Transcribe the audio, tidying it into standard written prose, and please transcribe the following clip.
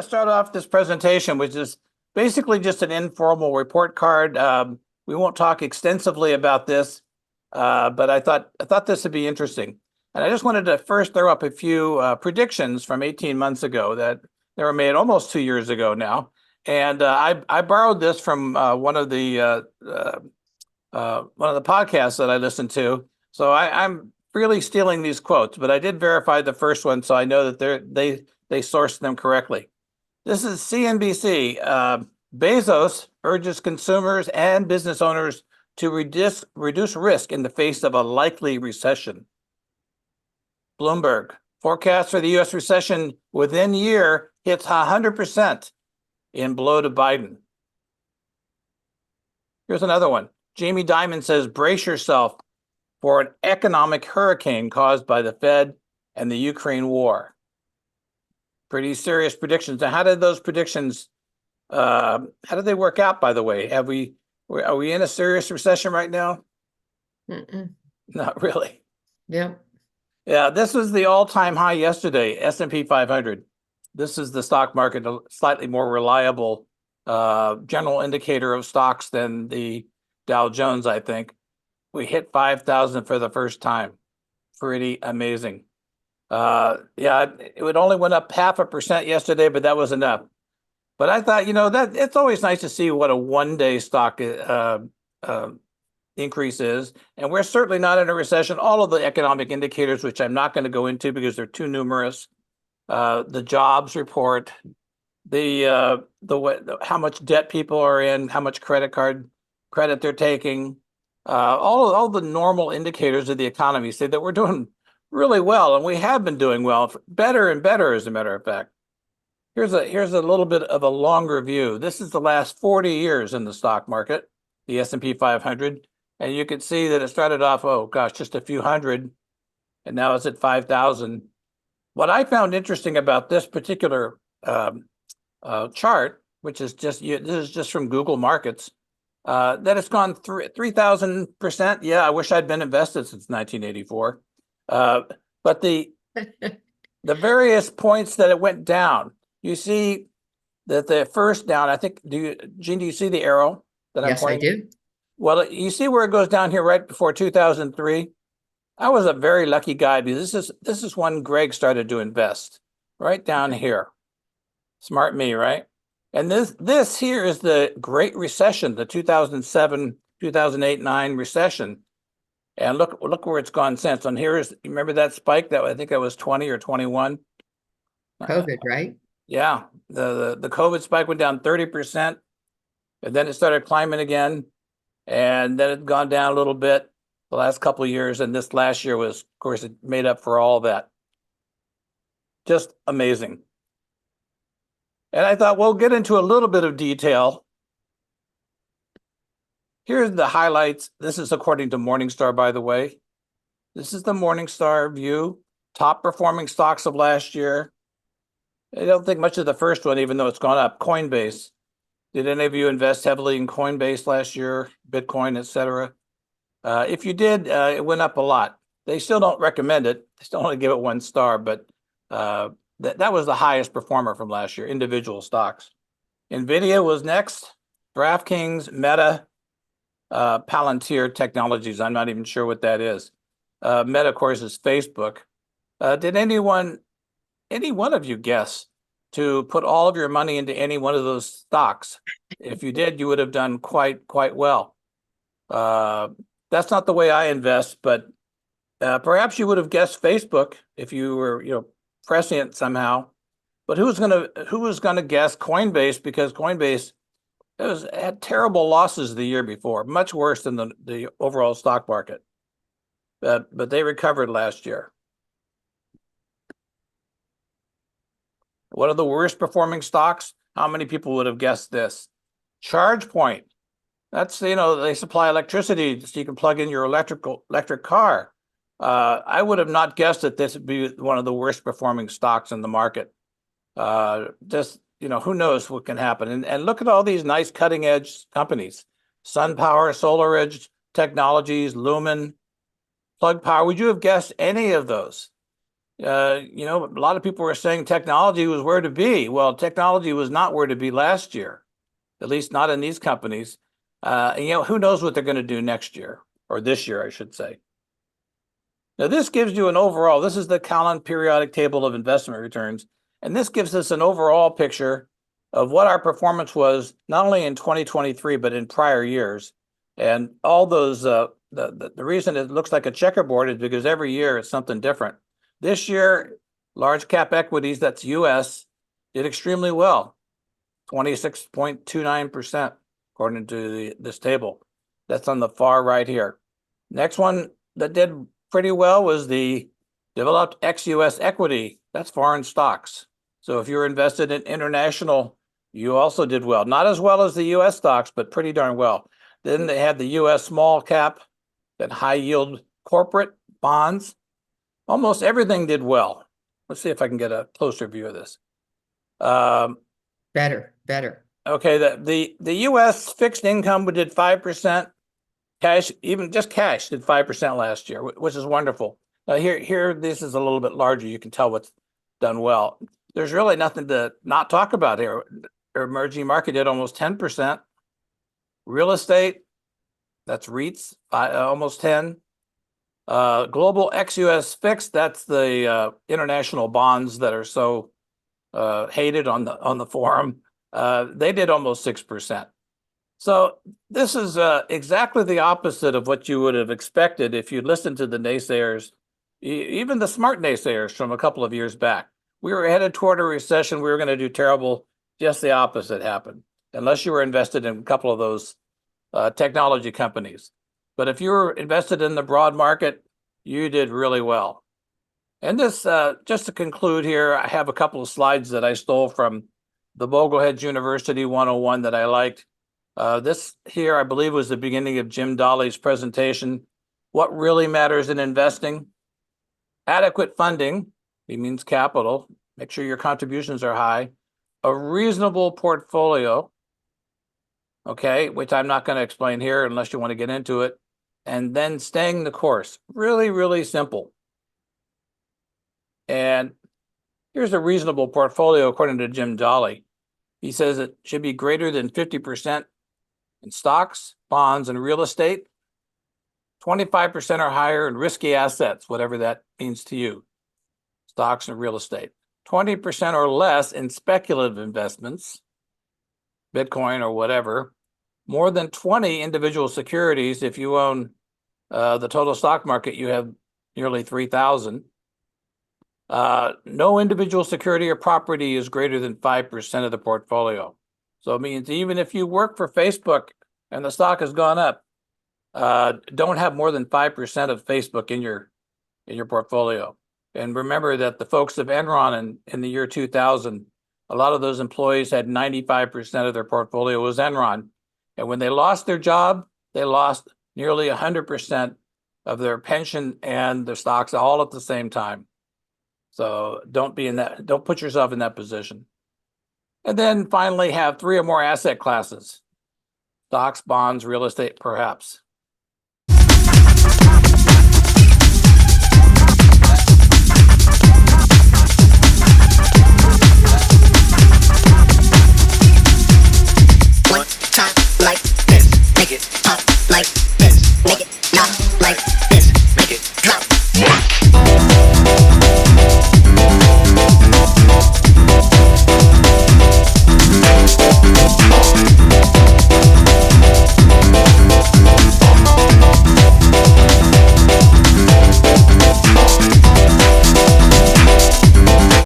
start off this presentation, which is basically just an informal report card. We won't talk extensively about this, but I thought this would be interesting. And I just wanted to first throw up a few predictions from 18 months ago that they were made almost 2 years ago now. And I borrowed this from one of the podcasts that I listened to. So I'm freely stealing these quotes, but I did verify the first one, so I know that they sourced them correctly. This is CNBC. Bezos urges consumers and business owners to reduce risk in the face of a likely recession. Bloomberg, forecast for the U.S. recession within year hits 100% in blow to Biden. Here's another one. Jamie Dimon says, brace yourself for an economic hurricane caused by the Fed and the Ukraine war. Pretty serious predictions. Now, how did those predictions, how did they work out, by the way? Are we in a serious recession right now? Mm-mm. Not really. Yep. Yeah, this was the all-time high yesterday, S&P 500. This is the stock market, a slightly more reliable general indicator of stocks than the Dow Jones, I think. We hit 5,000 for the first time. Pretty amazing. Yeah, it only went up 0.5% yesterday, but that was enough. But I thought, that it's always nice to see what a one-day stock increase is. And we're certainly not in a recession. All of the economic indicators, which I'm not going to go into because they're too numerous, the jobs report, the how much debt people are in, how much credit they're taking, all the normal indicators of the economy say that we're doing really well, and we have been doing well, better and better, as a matter of fact. Here's a little bit of a longer view. This is the last 40 years in the stock market, the S&P 500, and you can see that it started off, oh gosh, just a few hundred, and now it's at 5,000. What I found interesting about this particular chart, which is this is just from Google Markets, that it's gone 3,000%. Yeah, I wish I'd been invested since 1984. But the various points that it went down, you see that the first down, I think, Gene, do you see the arrow that I'm pointing? Yes, I do. Well, you see where it goes down here right before 2003? I was a very lucky guy because this is when Greg started to invest, right down here. Smart me, right? And this here is the Great Recession, the 2007, 2008, 9 recession. And look where it's gone since. And you remember that spike that I think that was 20 or 21? COVID, right? Yeah, the COVID spike went down 30%, and then it started climbing again, and then it gone down a little bit the last couple of years, and this last year was, of course, it made up for all that. Just amazing. And I thought we'll get into a little bit of detail. Here's the highlights. This is according to Morningstar, by the way. This is the Morningstar view. Top performing stocks of last year. I don't think much of the first one, even though it's gone up. Coinbase. Did any of you invest heavily in Coinbase last year? Bitcoin, etc. If you did, it went up a lot. They still don't recommend it. They still only give it 1 star, but that was the highest performer from last year, individual stocks. NVIDIA was next. DraftKings, Meta, Palantir Technologies. I'm not even sure what that is. Meta, of course, is Facebook. Did any one of you guess to put all of your money into any one of those stocks? If you did, you would have done quite well. That's not the way I invest, but perhaps you would have guessed Facebook if you were, prescient somehow. But who was gonna guess Coinbase, because Coinbase had terrible losses the year before, much worse than the overall stock market. But they recovered last year. What are the worst performing stocks? How many people would have guessed this? ChargePoint. That's, they supply electricity so you can plug in your electric car. I would have not guessed that this would be one of the worst performing stocks in the market. Who knows what can happen. And look at all these nice cutting edge companies. SunPower, SolarEdge Technologies, Lumen, Plug Power. Would you have guessed any of those? You know, a lot of people were saying technology was where to be. Well, technology was not where to be last year, at least not in these companies. And, you know, who knows what they're going to do next year, or this year, I should say. Now, this gives you an overall, this is the Callan periodic table of investment returns. And this gives us an overall picture of what our performance was, not only in 2023, but in prior years. And all those, the reason it looks like a checkerboard is because every year it's something different. This year, large cap equities, that's US, did extremely well, 26.29%, according to this table. That's on the far right here. Next one that did pretty well was the developed ex-US equity. That's foreign stocks. So if you're invested in international, you also did well. Not as well as the US stocks, but pretty darn well. Then they had the US small cap, that high yield corporate bonds. Almost everything did well. Let's see if I can get a closer view of this. Better. Okay, the US fixed income did 5%. Cash, even just cash, did 5% last year, which is wonderful. Now here, this is a little bit larger. You can tell what's done well. There's really nothing to not talk about here. Emerging market did almost 10%. Real estate, that's REITs, almost 10. Global ex-US fixed, that's the international bonds that are so hated on the forum. They did almost 6%. So this is exactly the opposite of what you would have expected if you listened to the naysayers, even the smart naysayers from a couple of years back. We were headed toward a recession. We were going to do terrible. Just the opposite happened, unless you were invested in a couple of those technology companies. But if you were invested in the broad market, you did really well. And this, just to conclude here, I have a couple of slides that I stole from the Bogleheads University 101 that I liked. This here, I believe, was the beginning of Jim Dolly's presentation. What really matters in investing? Adequate funding, it means capital. Make sure your contributions are high. A reasonable portfolio, okay, which I'm not going to explain here unless you want to get into it. And then staying the course. Really, really simple. And here's a reasonable portfolio according to Jim Dolly. He says it should be greater than 50% in stocks, bonds, and real estate, 25% or higher in risky assets, whatever that means to you, stocks and real estate, 20% or less in speculative investments, Bitcoin or whatever, more than 20 individual securities. If you own the total stock market, you have nearly 3,000. No individual security or property is greater than 5% of the portfolio. So it means even if you work for Facebook and the stock has gone up, don't have more than 5% of Facebook in your portfolio. And remember that the folks of Enron in the year 2000, a lot of those employees had 95% of their portfolio was Enron. And when they lost their job, they lost nearly 100% of their pension and their stocks all at the same time. So don't put yourself in that position. And then finally have 3 or more asset classes, stocks, bonds, real estate, perhaps.